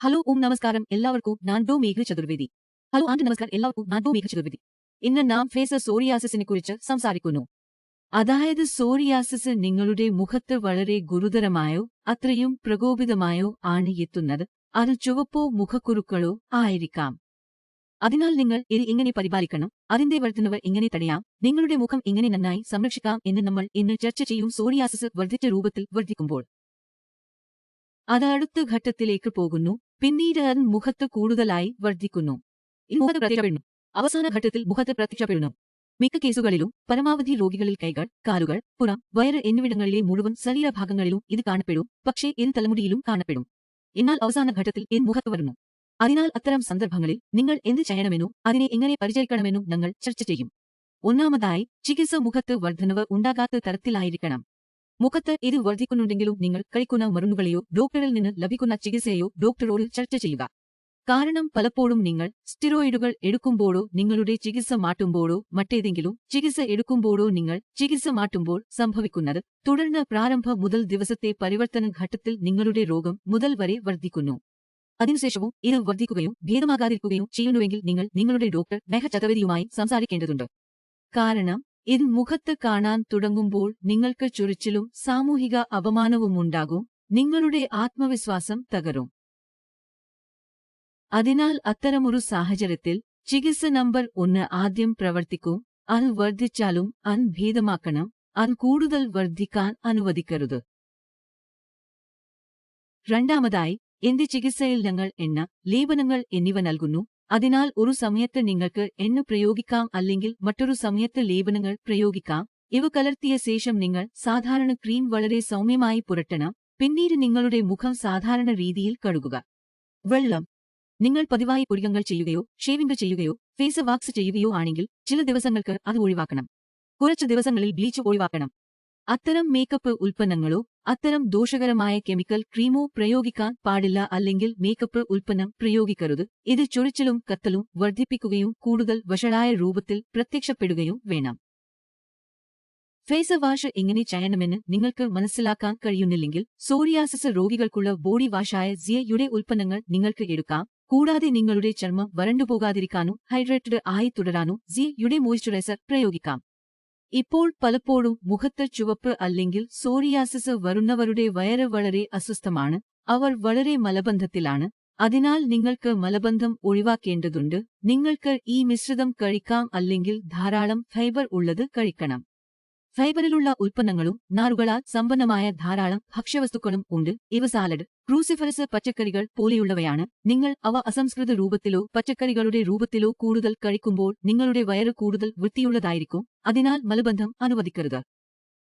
Hello നമസ്കാരം എല്ലാവർക്കും ഞാൻ മേഘ ചതുർവേദി. ഹലോ നമസ്കാരം എല്ലാവർക്കും ഞാൻ മേഘ ചതുർവേദി. ഇന്ന് നാം സോറിയാസിസിനെ കുറിച്ച് സംസാരിക്കുന്നു. അതായത് സോറിയാസിസ് നിങ്ങളുടെ മുഖത്ത് വളരെ ഗുരുതരമായോ അത്രയും പ്രകോപിതമായോ ആണ് എത്തുന്നത്. അത് ചുവപ്പോ മുഖക്കുരുക്കളോ ആയിരിക്കാം. അതിനാൽ നിങ്ങൾ ഇത് എങ്ങനെ പരിപാലിക്കണം, അതിന്റെ വർധനവ് എങ്ങനെ തടയാം, നിങ്ങളുടെ മുഖം എങ്ങനെ നന്നായി സംരക്ഷിക്കാം എന്ന് നമ്മൾ ഇന്ന് ചർച്ച ചെയ്യും. സോറിയാസിസ് വർദ്ധിച്ച രൂപത്തിൽ വർദ്ധിക്കുമ്പോൾ അത് അടുത്ത ഘട്ടത്തിലേക്ക് പോകുന്നു. പിന്നീട് അത് മുഖത്ത് കൂടുതലായി വർദ്ധിക്കുന്നു. മുഖത്ത് പ്രത്യക്ഷപ്പെടുന്നു. അവസാന ഘട്ടത്തിൽ മുഖത്ത് പ്രത്യക്ഷപ്പെടുന്നു. മിക്ക കേസുകളിലും പരമാവധി രോഗികളിൽ കൈകൾ, കാലുകൾ, പുറം, വയറ് എന്നിവിടങ്ങളിലെ മുഴുവൻ ശരീരഭാഗങ്ങളിലും ഇത് കാണപ്പെടും. പക്ഷേ ഇത് തലമുടിയിലും കാണപ്പെടും. എന്നാൽ അവസാന ഘട്ടത്തിൽ ഇത് മുഖത്ത് വരുന്നു. അതിനാൽ അത്തരം സന്ദർഭങ്ങളിൽ നിങ്ങൾ എന്ത് ചെയ്യണമെന്നും അതിനെ എങ്ങനെ പരിചരിക്കണമെന്നും ഞങ്ങൾ ചർച്ച ചെയ്യും. ഒന്നാമതായി, ചികിത്സ മുഖത്ത് വർദ്ധനവ് ഉണ്ടാകാത്ത തരത്തിലായിരിക്കണം. മുഖത്ത് ഇത് വർദ്ധിക്കുന്നുണ്ടെങ്കിലും നിങ്ങൾ കഴിക്കുന്ന മരുന്നുകളെയോ ഡോക്ടറിൽ നിന്ന് ലഭിക്കുന്ന ചികിത്സയെയോ ഡോക്ടറോട് ചർച്ച ചെയ്യുക. കാരണം പലപ്പോഴും നിങ്ങൾ സ്റ്റിറോയിഡുകൾ എടുക്കുമ്പോഴോ നിങ്ങളുടെ ചികിത്സ മാറ്റുമ്പോഴോ മറ്റേതെങ്കിലും ചികിത്സ എടുക്കുമ്പോഴോ നിങ്ങൾ ചികിത്സ മാറ്റുമ്പോൾ സംഭവിക്കുന്നത് തുടർന്ന് പ്രാരംഭ മുതൽ ദിവസത്തെ പരിവർത്തന ഘട്ടത്തിൽ നിങ്ങളുടെ രോഗം മുതൽ വരെ വർദ്ധിക്കുന്നു. അതിനുശേഷവും ഇത് വർദ്ധിക്കുകയും ഭേദമാകാതിരിക്കുകയും ചെയ്യുന്നുവെങ്കിൽ നിങ്ങൾ നിങ്ങളുടെ ഡോക്ടർ മേഘ ചതുർവേദിയുമായി സംസാരിക്കേണ്ടതുണ്ട്. കാരണം ഇത് മുഖത്ത് കാണാൻ തുടങ്ങുമ്പോൾ നിങ്ങൾക്ക് ചൊറിച്ചിലും സാമൂഹിക അപമാനവുമുണ്ടാകും. നിങ്ങളുടെ ആത്മവിശ്വാസം തകരും. അതിനാൽ അത്തരമൊരു സാഹചര്യത്തിൽ ചികിത്സ നമ്പർ 1 ആദ്യം പ്രവർത്തിക്കും. അത് വർദ്ധിച്ചാലും അത് ഭേദമാക്കണം. അത് കൂടുതൽ വർദ്ധിക്കാൻ അനുവദിക്കരുത്. രണ്ടാമതായി, എന്റെ ചികിത്സയിൽ ഞങ്ങൾ എണ്ണ, ലേപനങ്ങൾ എന്നിവ നൽകുന്നു. അതിനാൽ ഒരു സമയത്ത് നിങ്ങൾക്ക് എണ്ണ പ്രയോഗിക്കാം, അല്ലെങ്കിൽ മറ്റൊരു സമയത്ത് ലേപനങ്ങൾ പ്രയോഗിക്കാം. ഇവ കലർത്തിയ ശേഷം നിങ്ങൾ സാധാരണ ക്രീം വളരെ സൗമ്യമായി പുരട്ടണം. പിന്നീട് നിങ്ങളുടെ മുഖം സാധാരണ രീതിയിൽ കഴുകുക. വെള്ളം. നിങ്ങൾ പതിവായി പൊടികങ്ങൾ ചെയ്യുകയോ ഷേവിംഗ് ചെയ്യുകയോ ഫേസ് വാക്സ് ചെയ്യുകയോ ആണെങ്കിൽ ചില ദിവസങ്ങൾക്ക് അത് ഒഴിവാക്കണം. കുറച്ച് ദിവസങ്ങളിൽ ബ്ലീച്ച് ഒഴിവാക്കണം. അത്തരം മേക്കപ്പ് ഉൽപ്പന്നങ്ങളോ അത്തരം ദോഷകരമായ കെമിക്കൽ ക്രീമോ പ്രയോഗിക്കാൻ പാടില്ല, അല്ലെങ്കിൽ മേക്കപ്പ് ഉൽപ്പന്നം പ്രയോഗിക്കരുത്. ഇത് ചൊറിച്ചിലും കത്തലും വർദ്ധിപ്പിക്കുകയും കൂടുതൽ വഷളായ രൂപത്തിൽ പ്രത്യക്ഷപ്പെടുകയും വേണം. ഫേസ് വാഷ് എങ്ങനെ ചെയ്യണമെന്ന് നിങ്ങൾക്ക് മനസ്സിലാക്കാൻ കഴിയുന്നില്ലെങ്കിൽ സോറിയാസിസ് രോഗികൾക്കുള്ള ബോഡി വാഷായ സിയയുടെ ഉൽപ്പന്നങ്ങൾ നിങ്ങൾക്ക് എടുക്കാം. കൂടാതെ നിങ്ങളുടെ ചർമ്മം വരണ്ടുപോകാതിരിക്കാനും ഹൈഡ്രേറ്റഡ് ആയി തുടരാനും സിയയുടെ മോയ്സ്ചറൈസർ പ്രയോഗിക്കാം. ഇപ്പോൾ പലപ്പോഴും മുഖത്ത് ചുവപ്പ് അല്ലെങ്കിൽ സോറിയാസിസ് വരുന്നവരുടെ വയറ് വളരെ അസ്വസ്ഥമാണ്. അവർ വളരെ മലബന്ധത്തിലാണ്. അതിനാൽ നിങ്ങൾക്ക് മലബന്ധം ഒഴിവാക്കേണ്ടതുണ്ട്. നിങ്ങൾക്ക് ഈ മിശ്രിതം കഴിക്കാം, അല്ലെങ്കിൽ ധാരാളം ഫൈബർ ഉള്ളത് കഴിക്കണം. ഫൈബറിലുള്ള ഉൽപ്പന്നങ്ങളും നാരുകളാൽ സമ്പന്നമായ ധാരാളം ഭക്ഷ്യവസ്തുക്കളും ഉണ്ട്. ഇവ സാലഡ്, ക്രൂസിഫറസ് പച്ചക്കറികൾ പോലെയുള്ളവയാണ്. നിങ്ങൾ അവ അസംസ്കൃത രൂപത്തിലോ പച്ചക്കറികളുടെ രൂപത്തിലോ കൂടുതൽ കഴിക്കുമ്പോൾ നിങ്ങളുടെ വയറ് കൂടുതൽ വൃത്തിയുള്ളതായിരിക്കും. അതിനാൽ മലബന്ധം അനുവദിക്കരുത്.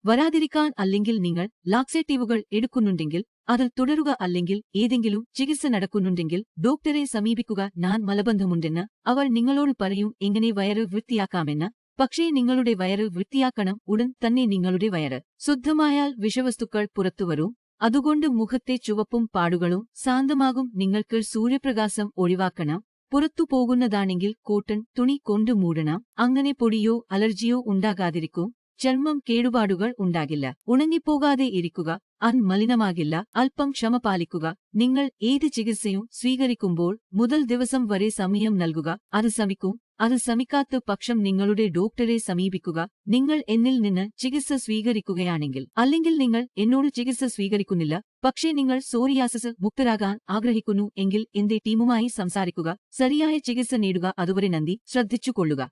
വരാതിരിക്കാൻ അല്ലെങ്കിൽ നിങ്ങൾ ലാക്സേറ്റീവുകൾ എടുക്കുന്നുണ്ടെങ്കിൽ അത് തുടരുക, അല്ലെങ്കിൽ ഏതെങ്കിലും ചികിത്സ നടക്കുന്നുണ്ടെങ്കിൽ ഡോക്ടറെ സമീപിക്കുക. ഞാൻ മലബന്ധമുണ്ടെന്ന് അവർ നിങ്ങളോട് പറയും എങ്ങനെ വയറ് വൃത്തിയാക്കാമെന്ന്. പക്ഷേ നിങ്ങളുടെ വയറ് വൃത്തിയാക്കണം. ഉടൻ തന്നെ നിങ്ങളുടെ വയറ് ശുദ്ധമായാൽ വിഷവസ്തുക്കൾ പുറത്തുവരും. അതുകൊണ്ട് മുഖത്തെ ചുവപ്പും പാടുകളും ശാന്തമാകും. നിങ്ങൾക്ക് സൂര്യപ്രകാശം ഒഴിവാക്കണം. പുറത്തു പോകുന്നതാണെങ്കിൽ കോട്ടൺ തുണി കൊണ്ട് മൂടണം. അങ്ങനെ പൊടിയോ അലർജിയോ ഉണ്ടാകാതിരിക്കും. ചർമ്മം കേടുപാടുകൾ ഉണ്ടാകില്ല. ഉണങ്ങിപ്പോകാതെ ഇരിക്കുക. അത് മലിനമാകില്ല. അല്പം ക്ഷമ പാലിക്കുക. നിങ്ങൾ ഏത് ചികിത്സയും സ്വീകരിക്കുമ്പോൾ മുതൽ ദിവസം വരെ സമയം നൽകുക. അത് ശ്രമിക്കും. അത് ശ്രമിക്കാത്ത പക്ഷം നിങ്ങളുടെ ഡോക്ടറെ സമീപിക്കുക. നിങ്ങൾ എന്നിൽ നിന്ന് ചികിത്സ സ്വീകരിക്കുകയാണെങ്കിൽ, അല്ലെങ്കിൽ നിങ്ങൾ എന്നോട് ചികിത്സ സ്വീകരിക്കുന്നില്ല, പക്ഷേ നിങ്ങൾ സോറിയാസിസ് മുക്തരാകാൻ ആഗ്രഹിക്കുന്നു എങ്കിൽ എന്റെ ടീമുമായി സംസാരിക്കുക. ശരിയായ ചികിത്സ നേടുക. അതുവരെ നന്ദി. ശ്രദ്ധിച്ചുകൊള്ളുക.